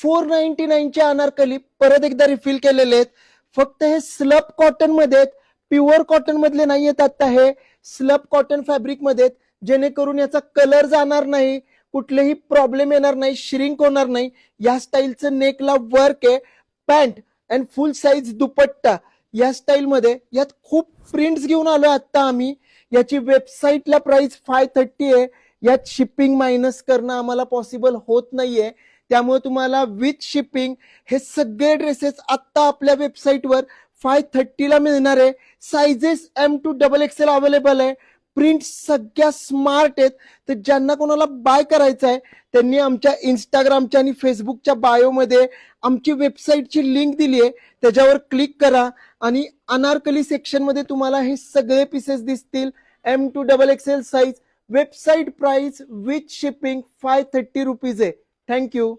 499 चे अनारकली परत एकदा रिफिल केलेले आहेत. फक्त हे स्लब कॉटन मध्ये आहेत, प्युअर कॉटन मधले नाही आहेत. आता हे स्लब कॉटन फॅब्रिक मध्ये आहेत, जेणेकरून याचा कलर जाणार नाही, कुठलेही प्रॉब्लेम येणार नाही, श्रिंक होणार नाही. या स्टाईलचं नेकला वर्क आहे. पॅन्ट अँड फुल साईज दुपट्टा या स्टाईल मध्ये. यात खूप प्रिंट्स घेऊन आलो आता आम्ही. याची वेबसाईटला प्राइस 530 आहे. यात शिपिंग मायनस करणं आम्हाला पॉसिबल होत नाहीये, त्यामुळे तुम्हाला विथ शिपिंग हे सगळे ड्रेसेस आता आपल्या वेबसाईटवर 530 ला मिळणार आहे. Sizes M to XXL available आहे. प्रिंट सगळ्या स्मार्ट आहेत. तर ज्यांना कोणाला बाय करायचं आहे त्यांनी आमच्या इंस्टाग्रामच्या आणि फेसबुकच्या बायोमध्ये आमची वेबसाईटची लिंक दिली आहे, त्याच्यावर क्लिक करा आणि अनारकली सेक्शन मध्ये तुम्हाला हे सगळे पीसेस दिसतील. M to XXL size. Website price with shipping 530 rupees आहे. थँक्यू.